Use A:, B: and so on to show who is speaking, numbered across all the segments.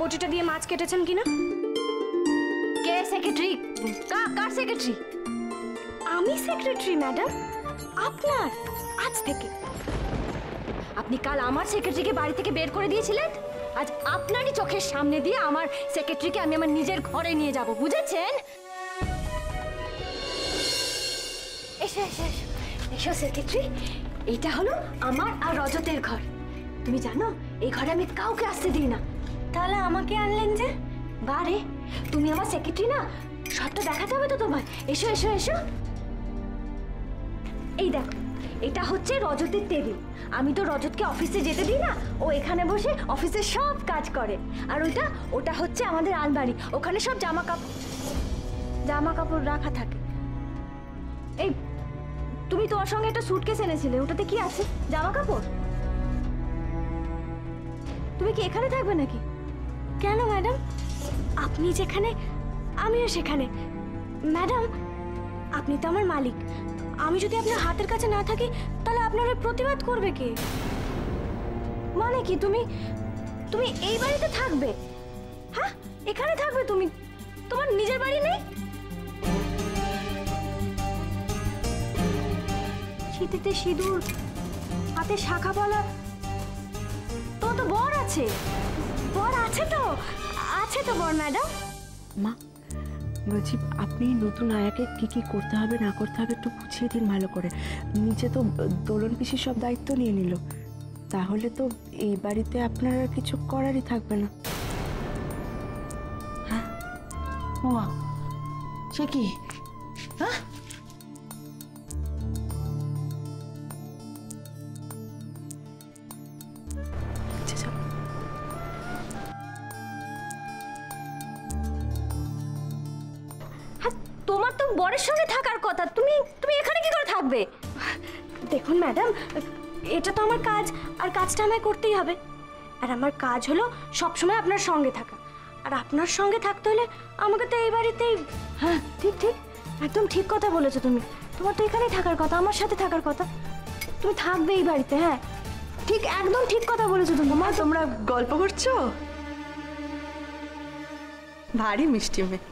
A: বটিটা দিয়ে মাছ কেটেছেন কিনা?
B: কে সেক্রেটারি? কার সেক্রেটারি?
A: আমি সেক্রেটারি ম্যাডাম আপনার। আজ থেকে
B: আপনি কাল আমার সেক্রেটারিকে বাড়ি থেকে বের করে দিয়েছিলেন, আজ আপনারই চোখের সামনে দিয়ে আমার সেক্রেটারিকে আমি আমার নিজের ঘরে নিয়ে যাব, বুঝেছেন? এসো এসো এসো এসো সেক্রেটারি, এইটা হলো আমার আর রজতের ঘর। তুমি জানো এই ঘরে আমি কাউকে আসতে দিই না।
A: তাহলে আমাকে আনলেন যে?
B: বারে, তুমি আমার সেক্রেটারি না, সবটা দেখাতে হবে তো তোমায়। এসো এসো এসো, এই দেখো এটা হচ্ছে রজতের টেবিল। আমি তো রজতকে অফিসে যেতে দিই না, ও এখানে বসে অফিসের সব কাজ করে। আর ওটা হচ্ছে আমাদের আলমারি, ওখানে সব জামা কাপড় রাখা থাকে। এই তুমি তোমার সঙ্গে একটা স্যুটকেস এনেছিলে, ওটাতে কি আছে? জামা কাপড়? তুমি কি এখানে থাকবে নাকি?
A: কেন ম্যাডাম, আপনি যেখানে আমিও সেখানে। ম্যাডাম আপনি তো আমার মালিক, আমি যদি আপনার হাতের কাছে না থাকি তাহলে আপনার প্রতিবাদ করবে কে?
B: মানে কি তুমি তুমি এই বাড়িতে থাকবে? হ্যাঁ এখানে থাকবে তুমি? তোমার নিজের বাড়ি নেই? শীতেতে সিঁদুর, হাতে শাখা পলা, তো তো বর আছে।
A: বর আছে তো, আছে তো বর ম্যাডাম।
C: মা বলছি, আপনি নতুন আয়াকে কি কি করতে হবে না করতে হবে একটু বুঝিয়ে দিন ভালো করে। নিচে তো দোলন পিসির সব দায়িত্ব নিয়ে নিল, তাহলে তো এই বাড়িতে আপনার আর কিছু করারই থাকবে না।
D: হ্যাঁ ওমা, সে কি? হ্যাঁ
B: তোমার তো বরের সঙ্গে থাকার কথা, তুমি তুমি এখানে কি করে থাকবে?
A: দেখুন ম্যাডাম, এটা তো আমার কাজ, আর কাজটা আমায় করতেই হবে। আর আমার কাজ হলো সবসময় আপনার সঙ্গে থাকা, আর আপনার সঙ্গে থাকতে হলে আমাকে তো এই বাড়িতেই।
B: হ্যাঁ ঠিক ঠিক,
A: একদম ঠিক কথা বলেছো তুমি। তোমার তো এখানেই থাকার কথা, আমার সাথে থাকার কথা। তুমি থাকবে এই বাড়িতে। হ্যাঁ ঠিক, একদম ঠিক কথা বলেছো তুমি।
C: মা তোমরা গল্প করছো? ভারী মিষ্টি মেয়ে।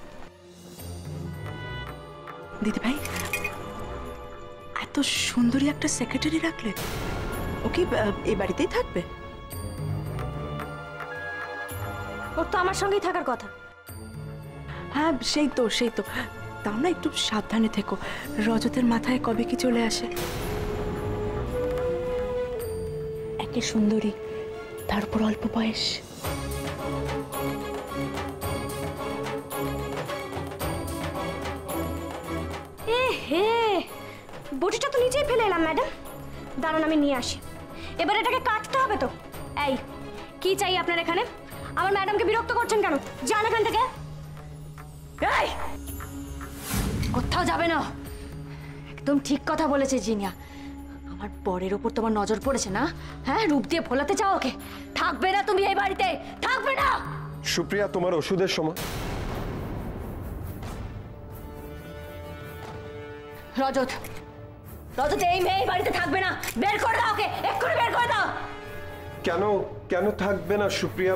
C: দিদি ভাই, এত সুন্দরী একটা সেক্রেটারি রাখলে, ও কি এই বাড়িতেই থাকবে?
A: ওর তো আমার সঙ্গেই থাকার কথা।
C: হ্যাঁ সেই তো তাও না, একটু সাবধানে থেকো। রজতের মাথায় কবে কি চলে আসে। একে সুন্দরী, তারপর অল্প বয়স।
A: হে, বটিটা তো নিচেই ফেলে এলাম ম্যাডাম। দাঁড়ান আমি নিয়ে আসি। এবার এটাকে কাটতে হবে তো। এই কি চাই আপনার এখানে? আমার ম্যাডামকে বিরক্ত করছেন কেন? যান এখান থেকে।
B: এই কোথাও যাবে না, একদম ঠিক কথা বলেছে জিনিয়া। আমার বরের ওপর তোমার নজর পড়েছে না? হ্যাঁ, রূপ দিয়ে ভোলাতে চাও ওকে? থাকবে না তুমি এই বাড়িতে, থাকবে না।
E: সুপ্রিয়া, তোমার ওষুধের সময়।
B: রজত, রজত এই মেয়ে এই বাড়িতে থাকবে না, বের করে দাও ওকে, এক্ষুনি বের করে দাও।
E: কেন কেন থাকবে না সুপ্রিয়া?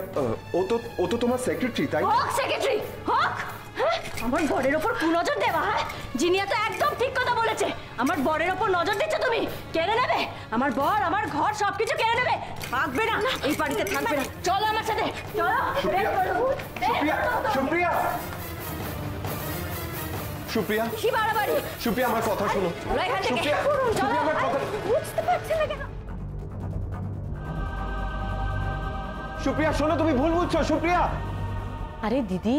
E: ও তো তোমার সেক্রেটারি, তাই?
B: হোক সেক্রেটারি হোক। হ্যাঁ, আমার বরের ওপর কুনজর দেবা? হ্যাঁ, জিনিয়া তো একদম ঠিক কথা বলেছে। আমার বরের ওপর নজর দিচ্ছ তুমি, কেড়ে নেবে আমার বর, আমার ঘর, সবকিছু কেড়ে নেবে। থাকবে না এই বাড়িতে, থাকবে না। চলো আমার সাথে, চলো।
E: সুপ্রিয়া, সুপ্রিয়া,
B: কি বাড়াবাড়ি?
E: সুপ্রিয়া আমার কথা শোনো। সুপ্রিয়া, আমার কথা
B: বুঝতে পারছি না কেন?
E: সুপ্রিয়া শোনো, তুমি ভুল বুঝছো। সুপ্রিয়া,
D: আরে দিদি,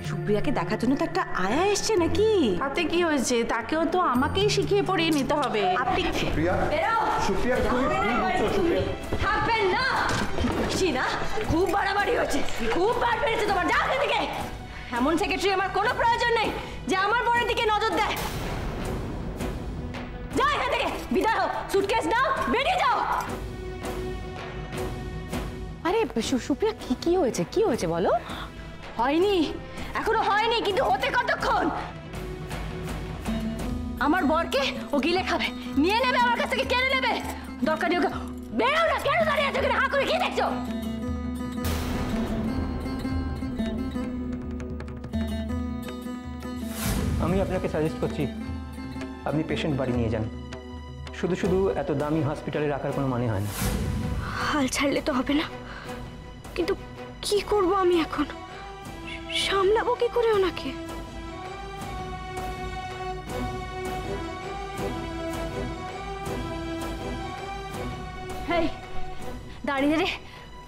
D: সুপ্রিয়াকে দেখার জন্য তো একটা আয়া এসছে নাকি? তাতে কি হয়েছে? তাকেও তো আমাকেই শিখিয়ে পড়িয়ে নিতে হবে। আপনি
E: সুপ্রিয়া, সুপ্রিয়া তুমি ভুল বুঝছো। সুপ্রিয়া
B: থাকবেন না, বুঝছি না, খুব বাড়াবাড়ি হচ্ছে, খুব বার বেড়েছে তোমার। যাও এদিকে। এমন সেক্রেটারি আমার কোনো প্রয়োজন নেই যে আমার বরের দিকে নজর দেয়। যাও এখান থেকে, বিদায় হও। সুটকেস নাও, বেরিয়ে যাও।
D: আরে সুপ্রিয়া, কি হয়েছে? কি হয়েছে বলো?
B: হয়নি, এখনো হয়নি, কিন্তু হতে কতক্ষণ? আমার বরকে ও গিলে খাবে, নিয়ে নেবে, আমার কাছ থেকে কেড়ে নেবে। দরকার নেই ওকে। বেরো না, কেন দাঁড়িয়ে আছো? হাঁ করে কি দেখছো?
F: আমি আপনাকে সাজেস্ট করছি আপনি পেশেন্ট বাড়ি নিয়ে যান। শুধু শুধু এত দামি হসপিটালে রাখার কোনো মানে হয় না।
A: হাল ছাড়লে তো হবে না, কিন্তু কি করব আমি এখন? সামলাবো কি করে ওনাকে?
B: হেই, দাঁড়িয়ে রে,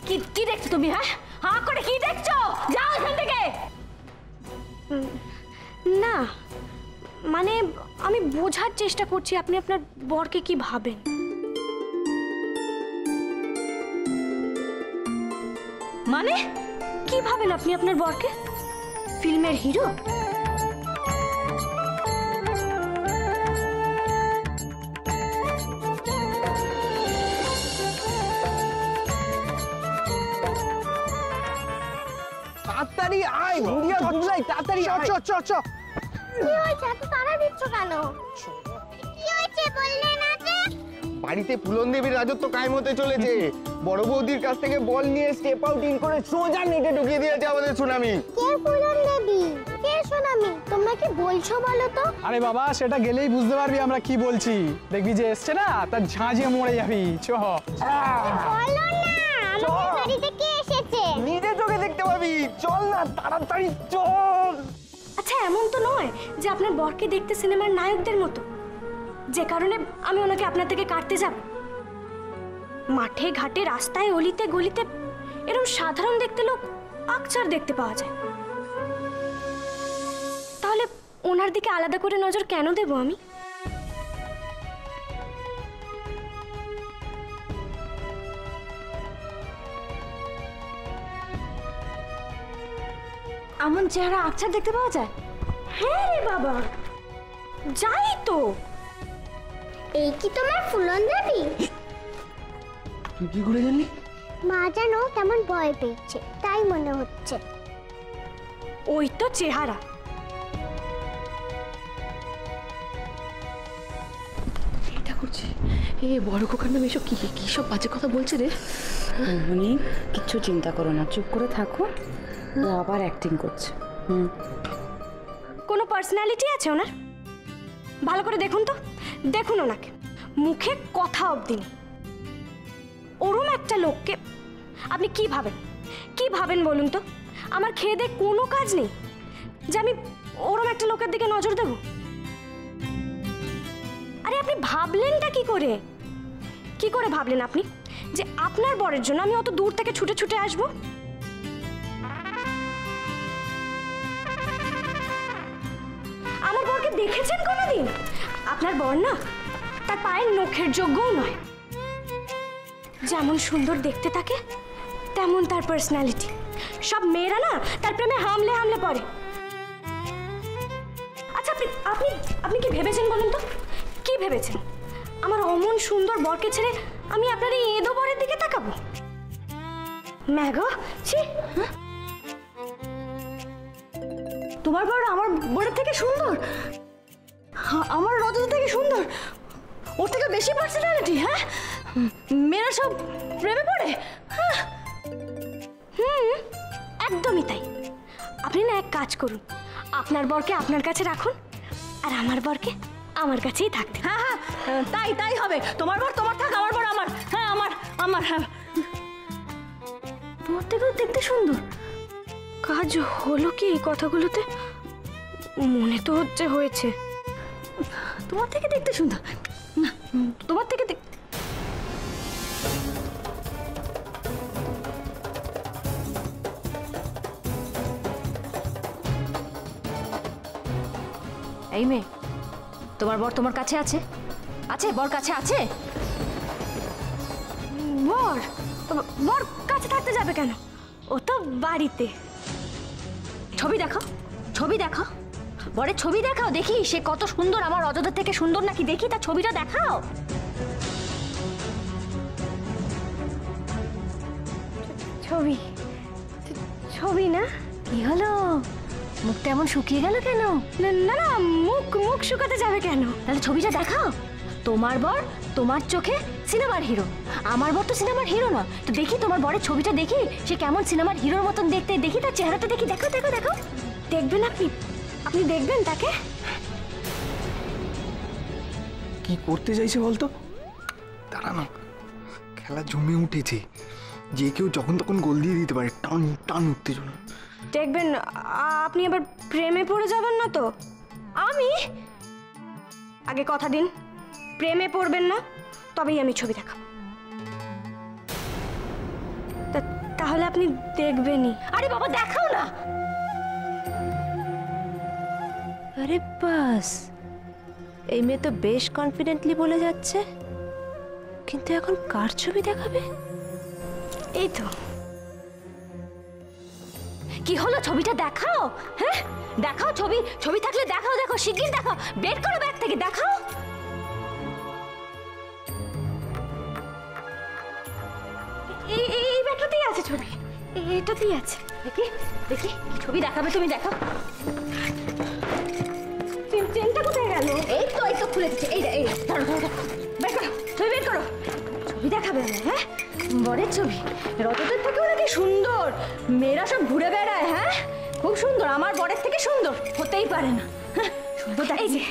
B: কি কি দেখছো তুমি? হ্যাঁ, হা করে কি দেখছো? যাও এখান থেকে।
A: না মানে আমি বোঝার চেষ্টা করছি আপনি আপনার বরকে কি ভাবেন।
B: মানে
A: কি ভাবেন আপনি আপনার বরকে? ফিল্মের হিরো?
G: তাড়াতাড়ি আয় বুড়িয়া বুঝলাই, তাড়াতাড়ি আয়। চ চ চ।
H: কি হয়েছে? এত তাড়া দিচ্ছ কেন? কি হয়েছে বললে না যে?
G: বাড়িতে ফুলন দেবীর রাজত্ব কায়েম হতে চলেছে। বড় বৌদির কাছ থেকে বল নিয়ে স্টেপ আউট ইন করে সোজা নেটে ঢুকিয়ে দিয়েছে আমাদের সুনামি।
H: কে ফুলন দেবী? কে সোনামি? তোমরা কি বলছো বলো তো?
I: আরে বাবা, সেটা গেলেই বুঝতে পারবি আমরা কি বলছি। দেখবি যে এসছে না, তার ঝাঁঝে মরে যাবি। চ
H: বলো না, আমাদের বাড়িতে কে এসেছে?
G: নিজে চোখে দেখতে পাবি। চল না, তাড়াতাড়ি চল।
A: আচ্ছা এমন তো নয় যে আপনার বরকে দেখতে সিনেমার নায়কদের মতো, যে কারণে আমি ওনাকে আপনার থেকে কাটতে যাব। মাঠে ঘাটে রাস্তায় অলিতে গলিতে এরকম সাধারণ দেখতে লোক আকচার দেখতে পাওয়া যায়। তাহলে ওনার দিকে আলাদা করে নজর কেন দেব আমি?
B: এমন চেহারা আকছার দেখতে পাওয়া যায়?
A: হ্যাঁ রে বাবা, যাই তো।
H: এই কি তোমার ফুলন দেবী?
G: তুই কি করে জানলি?
H: মা জানো কেমন ভয় পেয়েছে, তাই মনে হচ্ছে।
A: ওই তো চেহারা।
C: এটা করছি এ বড় খোকার নামে এসব কি কি সব বাজে কথা বলছে রে।
D: উনি কিচ্ছু চিন্তা করো না, চুপ করে থাকো। ও আবার অ্যাক্টিং করছে।
A: কোনো পার্সোনালিটি আছে ওনার? ভালো করে দেখুন তো, দেখুন ওনাকে, মুখে কথা অবধি নেই। ওরম একটা লোককে আপনি কি ভাবেন? কি ভাবেন বলুন তো? আমার খেয়ে দিয়ে কোনো কাজ নেই যে আমি ওরম একটা লোকের দিকে নজর দেব? আরে আপনি ভাবলেনটা কি করে? কি করে ভাবলেন আপনি যে আপনার বরের জন্য আমি অত দূর থেকে ছুটে ছুটে আসবো? আমার বরকে দেখেছেন কোনোদিন? আপনার বর না তার পায়ের নখের যোগ্যও নয়। যেমন সুন্দর দেখতে থাকে তেমন তার পার্সোনালিটি। সব মেয়েরা না তার প্রেমে হামলে হামলে পড়ে। আচ্ছা আপনি আপনি আপনি কি ভেবেছেন বলুন তো? কি ভেবেছেন? আমার অমন সুন্দর বরকে ছেড়ে আমি আপনার এই এদো বরের দিকে তাকাবো? ম্যাগো ছি।
B: তোমার বর আমার বরের থেকে সুন্দর? আমার রজত থেকে সুন্দর? ওর থেকে বেশি পার্সোনালিটি? হ্যাঁ, মেয়েরা সব প্রেমে পড়ে।
A: একদমই তাই। আপনি না এক কাজ করুন, আপনার বরকে আপনার কাছে রাখুন আর আমার বরকে আমার কাছেই থাকতে।
B: হ্যাঁ হ্যাঁ, তাই তাই হবে। তোমার বর তোমার থাক, আমার বর আমার। হ্যাঁ আমার আমার। হ্যাঁ,
A: তোমার থেকেও দেখতে সুন্দর। কাজ হলো কি এই কথাগুলোতে? মনে তো হচ্ছে হয়েছে।
B: তোমার থেকে দেখতে সুন্দর না, তোমার থেকে এই মেয়ে, তোমার বর তোমার কাছে আছে? আছে? বর কাছে আছে?
A: বর? বর কাছে থাকতে যাবে কেন? ও তো বাড়িতে।
B: ছবি দেখাও, ছবি দেখাও, বরের ছবি দেখাও, দেখি সে কত সুন্দর। আমার অযোধ্যা থেকে সুন্দর নাকি দেখি, তার ছবিটা দেখাও।
A: ছবি? ছবি না?
B: কি হলো, মুখটা এমন শুকিয়ে গেল কেন?
A: না না না, মুখ মুখ শুকাতে যাবে কেন?
B: তাহলে ছবিটা দেখাও। তোমার বর তোমার চোখে সিনেমার হিরো, আমার বর তো সিনেমার হিরো না। তো দেখি তোমার বরের ছবিটা দেখি, সে কেমন সিনেমার হিরোর মতন দেখতে, দেখি তার চেহারাটা দেখি। দেখো দেখো দেখো।
A: দেখবেন আপনি? আপনি দেখবেন তাকে?
G: কি করতে চাইছে বলতো? দাঁড়া না, খেলা জমে উঠেছে, যে কেউ যখন তখন গোল দিয়ে দিতে পারে। টান টান উত্তেজনা।
A: দেখবেন আপনি আবার প্রেমে পড়ে যাবেন না তো? আমি আগে কথা দিন, প্রেমে পড়বেন না, তবেই আমি ছবি দেখাবো। তাহলে আপনি দেখবেনই। আরে বাবা দেখাও না।
C: আরে বাস, এই মেয়ে তো বেশ কনফিডেন্টলি বলে যাচ্ছে, কিন্তু এখন কার ছবি দেখাবে?
A: এই তো। কি হলো, ছবিটা দেখাও। হ্যাঁ দেখাও, ছবি ছবি থাকলে দেখাও, দেখো শিগগির দেখাও, বের করো ব্যাগ থেকে, দেখাও। এই ব্যাগটাতেই আছে ছবি, এটাতেই আছে। দেখি দেখি ছবি দেখাবে তুমি, দেখাও। চেনটা কোথায় গেল? এই তো খুলে দিচ্ছে। এই ধরো ধরো, বের করো ছবি, বের করো। ছবি দেখাবে না? হ্যাঁ, বরের ছবি। রজতের থেকেও নাকি সুন্দর। মেয়েরা সব ঘুরে বেড়ায়। হ্যাঁ খুব সুন্দর, আমার বরের থেকে সুন্দর হতেই পারে না। হ্যাঁ সুন্দর। এই যে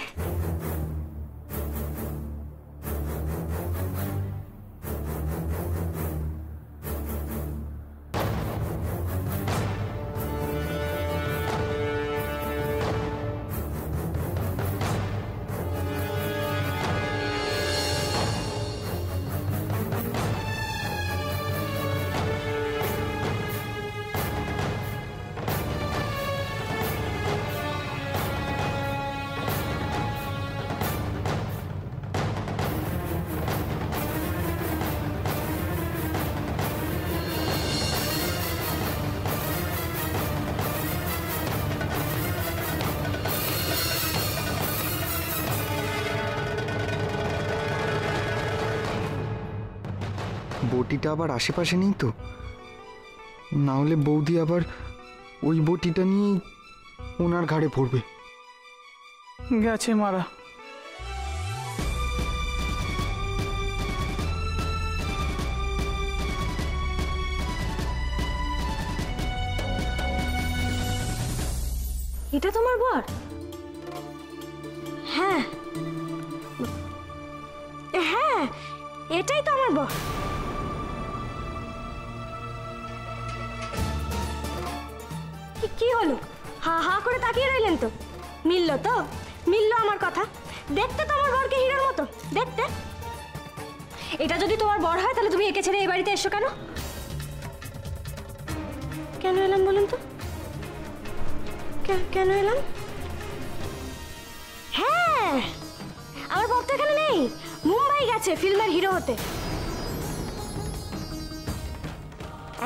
G: বটিটা আবার আশেপাশে নেই তো? না হলে বৌদি আবার ওই বটিটা নিয়েই ওনার ঘাড়ে পড়বে।
I: গেছে মারা।
A: এটা তোমার বর? হ্যাঁ হ্যাঁ, এটাই তো আমার বর। কি হলো, হা হা করে তাকিয়ে রইলেন তো? মিললো তো? মিললো আমার কথা? দেখতে তো আমার বরকে হিরোর মতো দেখতে। এটা যদি তোমার বর হয় তাহলে তুমি একে ছেড়ে এই বাড়িতে এসো কেন? কেন এলাম বলুন তো? কেন এলাম? হ্যাঁ, আমার বর তো এখানে নেই, মুম্বাই গেছে ফিল্মের হিরো হতে।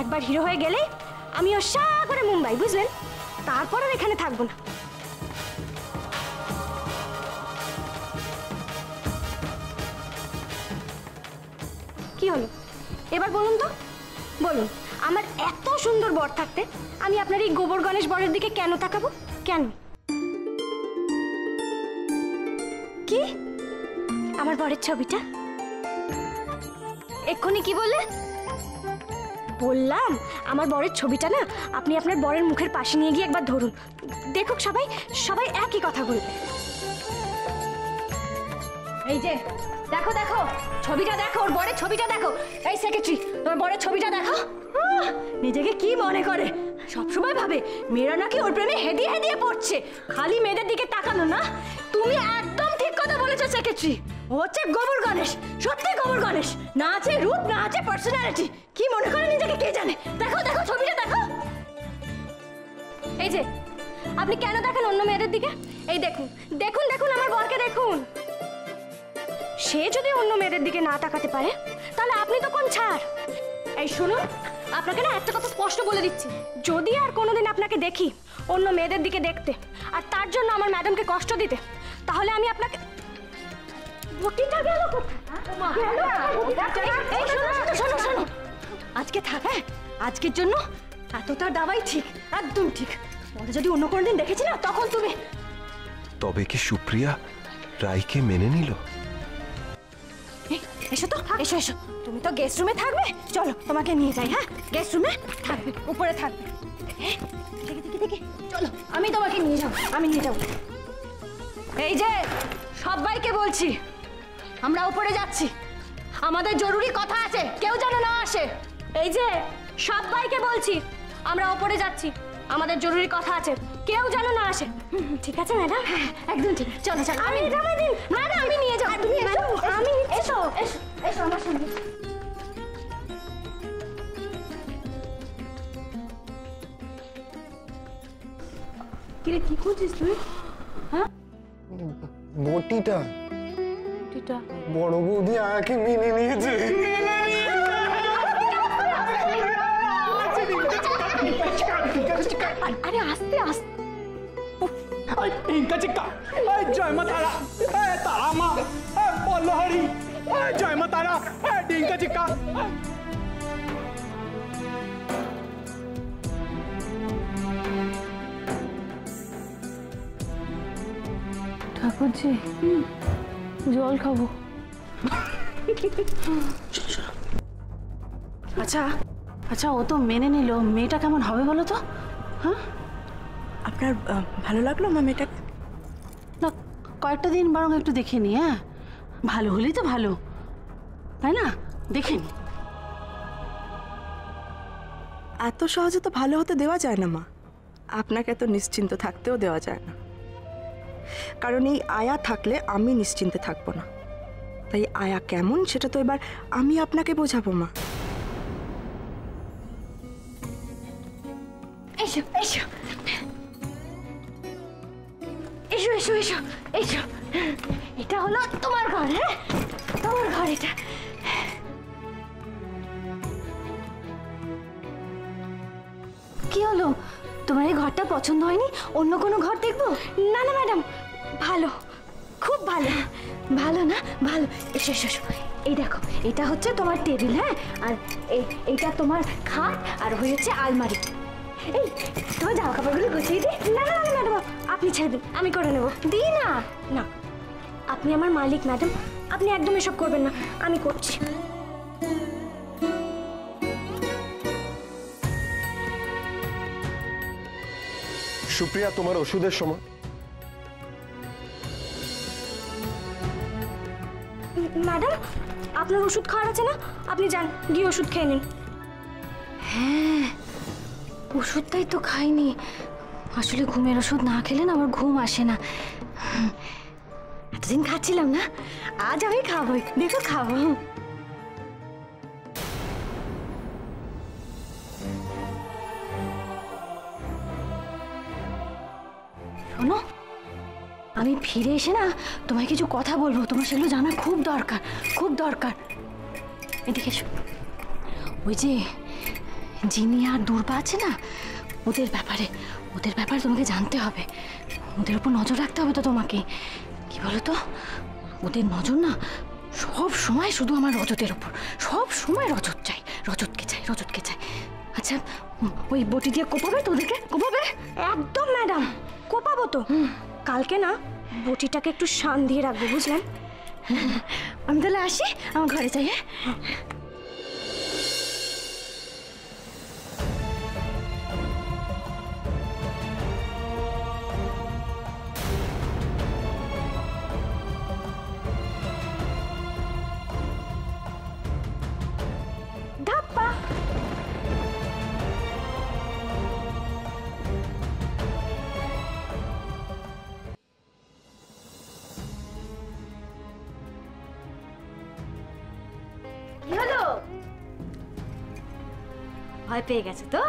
A: একবার হিরো হয়ে গেলে আমিও সা করে মুম্বাই, বুঝলেন? তারপর আর এখানে থাকবো না। কি হলো এবার বলুন তো, বলুন, আমার এত সুন্দর বর থাকতে আমি আপনার এই গোবর গণেশ বরের দিকে কেন তাকাবো? কেন? কি আমার বরের ছবিটা? এক্ষুনি কি বললে? বললাম আমার বরের ছবিটা না আপনি আপনার বরের মুখের পাশে নিয়ে গিয়ে একবার ধরুন, দেখুক সবাই, সবাই একই কথা বলবে। এই যে দেখো দেখো ছবিটা দেখো, ওর বরের ছবিটা দেখো। এই সেক্রেটারি, তোমার বরের ছবিটা দেখো। নিজেকে কি মনে করে? সবসময় ভাবে মেয়েরা নাকি ওর প্রেমে হেদিয়ে হেদিয়ে পড়ছে, খালি মেয়েদের দিকে তাকানো না। তুমি একদম ঠিক কথা বলেছো সেক্রেটারি, ও হচ্ছে গোবর গণেশ, সত্যি গোবর গণেশ। না আছে রূপ, না আছে পার্সোনালিটি। কি মনে করে নিজেকে কে জানে? দেখো দেখো ছবিটা দেখো। এই যে আপনি কেন দেখেন অন্য মেয়েদের দিকে? এই দেখুন দেখুন দেখুন আমার বরকে দেখুন। সে যদি অন্য মেয়েদের দিকে না তাকাতে পারে তাহলে আপনি তো কোন ছাড়। এই শুনুন, আপনাকে না একটা কথা স্পষ্ট বলে দিচ্ছি, যদি আর কোনোদিন আপনাকে দেখি অন্য মেয়েদের দিকে দেখতে আর তার জন্য আমার ম্যাডামকে কষ্ট দিতে, তাহলে আমি আপনাকে বটিটা গেল শোনো, আজকে থাক, হ্যাঁ আজকের জন্য এতটা দাবাই ঠিক, একদম ঠিক। পরে যদি অন্য কোনো দিন দেখেছি না তখন তুমি।
E: তবে কি সুপ্রিয়া রায়কে মেনে নিল?
A: এসো তো, এসো এসো। তুমি তো গেস্ট রুমে থাকবে, চলো তোমাকে নিয়ে যাই। হ্যাঁ গেস্ট রুমে থাকবে, উপরে থাকবে।
B: দেখে চলো, আমি তোমাকে নিয়ে যাবো, আমি নিয়ে যাবো। এই যে সবাইকে বলছি, আমরা উপরে যাচ্ছি, আমাদের জরুরি কথা আছে, কেউ যেন না আসে।
A: এই যে সবাইকে বলছি, আমরা ওপরে যাচ্ছি, আমাদের জরুরি কথা আছে, কেউ যেন না আসে। ঠিক আছে ম্যাডাম?
B: একদম ঠিক, চলো চলো।
A: আমি ম্যাডাম আমি নিয়ে যাবো। তুমি আমি
B: এসো এসো এসো আমার সঙ্গে।
C: কিরে কি করছিস তুই?
G: বটিটা বড় বৌদি আয়াকে মেনে নিয়েছে।
B: আরে আস্তে আস্তে।
I: টিঙ্কা চিক্কা, জয় মা তারা, তারা মা, বলো হরি, জয় মা তারা, টিঙ্কা চিক্কা।
D: ঠাকুরজি জল খাবো। আচ্ছা আচ্ছা, ও তো মেনে নিল, মেয়েটা কেমন হবে বলো তো? হ্যাঁ,
C: আপনার ভালো লাগলো মা মেয়েটা?
D: না, কয়েকটা দিন বরং একটু দেখে নি। হ্যাঁ, ভালো হলেই তো ভালো, তাই না? দেখে নি।
C: এত সহজে তো ভালো হতে দেওয়া যায় না মা, আপনাকে তো নিশ্চিন্ত থাকতেও দেওয়া যায় না, কারণ এই আয়া থাকলে আমি নিশ্চিন্তে থাকবো না। তাই আয়া কেমন সেটা তো এবার আমি আপনাকে বোঝাবো মা।
B: এসো এসো এসো এসো এসো এসো, এটা হলো তোমার ঘর। হ্যাঁ, তোমার ঘর এটা। কি হলো, তোমার এই ঘরটা পছন্দ হয়নি? অন্য কোনো ঘর দেখবো?
A: না না ম্যাডাম, ভালো, খুব ভালো।
B: ভালো না? ভালো। এসো এসো এসো, এই দেখো, এটা হচ্ছে তোমার টেবিল। হ্যাঁ, আর এইটা তোমার খাট, আর হয়েছে আলমারি। এই তোমার জামা কাপড়গুলো গুছিয়ে দিই।
A: না না না ম্যাডাম, আপনি ছেড়ে দিন, আমি করে নেব।
B: দিই না।
A: না, আপনি আমার মালিক ম্যাডাম, আপনি একদম এসব করবেন না, আমি করছি।
E: সুপ্রিয়া, তোমার ওষুধের সময়।
A: ম্যাডাম, আপনার ওষুধ খাওয়ার আছে না, আপনি যান গিয়ে ওষুধ খেয়ে নিন।
B: হ্যাঁ, ওষুধটাই তো খাইনি। আসলে ঘুমের ওষুধ না খেলে না আমার ঘুম আসে না। এতদিন খাচ্ছিলাম না, আজ আমি খাবোই, দেখো খাবো। শোনো, আমি ফিরে এসে না তোমায় কিছু কথা বলবো, তোমার সেগুলো জানা খুব দরকার, খুব দরকার। এদিকে এসো। ওই যে জিনি আর দূর্বা আছে না, ওদের ব্যাপারে তোমাকে জানতে হবে, ওদের উপর নজর রাখতে হবে তো তোমাকে। কি বলো তো, ওদের নজর না সব সময় শুধু আমার রজতের উপর, সব সময় রজত চাই, রজতকে চাই, রজতকে চাই। আচ্ছা, ওই বটি দিয়ে কোপাবে তো ওদেরকে? কোপাবে?
A: একদম ম্যাডাম, কোপাবো তো। কালকে না বটিটাকে একটু শান দিয়ে রাখবো, বুঝলেন?
B: আমি তাহলে আসি, আমার ঘরে যাই। হ্যাঁ,
A: ধাপ্পা।
B: কি হলো? ভয় পেয়ে গেছে তো?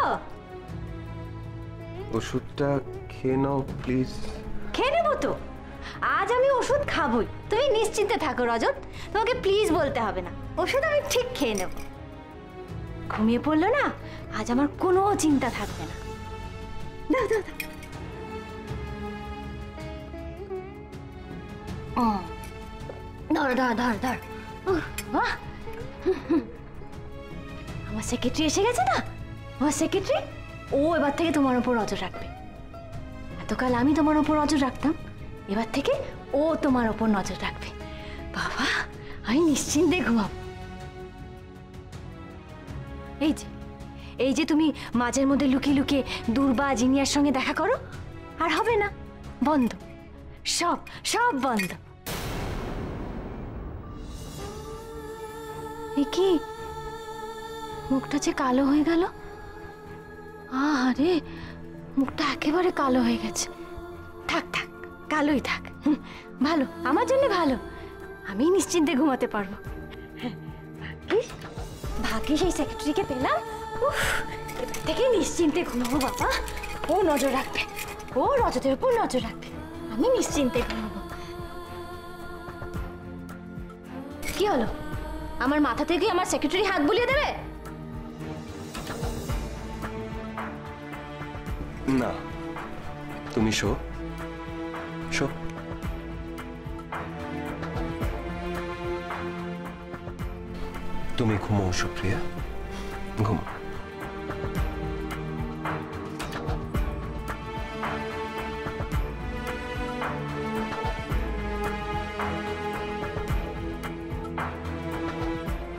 E: ওষুধটা খেয়ে নাও প্লিজ।
B: খেয়ে নেবো তো, আজ আমি ওষুধ খাবই, তুমি নিশ্চিন্তে থাকো রজত, তোমাকে প্লিজ বলতে হবে না, ওষুধ আমি ঠিক খেয়ে নেব। ঘুমিয়ে পড়লো না, আজ আমার কোনো চিন্তা থাকবে না। দাও দাও দাও। ধর ধর ধর ধর। বাহ, আমার সেক্রেটারি এসে গেছে না, আমার সেক্রেটারি, ও এবার থেকে তোমার উপর নজর রাখবে। এতকাল আমি তোমার উপর নজর রাখতাম, এবার থেকে ও তোমার উপর নজর রাখবে। বাবা, আমি নিশ্চিন্তে ঘুমাবো। এই যে এই যে তুমি মাঝের মধ্যে লুকিয়ে লুকিয়ে দুর্বা জিনিয়ার সঙ্গে দেখা করো, আর হবে না, বন্ধ, সব সব বন্ধ। এ কি, মুখটা যে কালো হয়ে গেল, আরে মুখটা একেবারে কালো হয়ে গেছে। থাক থাক, কালোই থাক, ভালো, আমার জন্য ভালো, আমি নিশ্চিন্তে ঘুমাতে পারবো। ভাগ্যিস এই সেক্রেটারিকে পেলাম, এবার থেকে নিশ্চিন্তে ঘুমাবো বাবা। ও নজর রাখবে, ও রজতের উপর নজর রাখবে, আমি নিশ্চিন্তে ঘুমাবো। কি হলো, আমার মাথা থেকে আমার সেক্রেটারি হাত বুলিয়ে দেবে?
E: না, তুমি শো শো। তুমি ঘুমো সুপ্রিয়া, ঘুমো।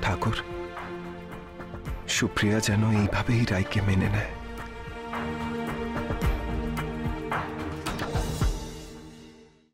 E: ঠাকুর, সুপ্রিয়া যেন এইভাবেই রায়কে মেনে নেয়।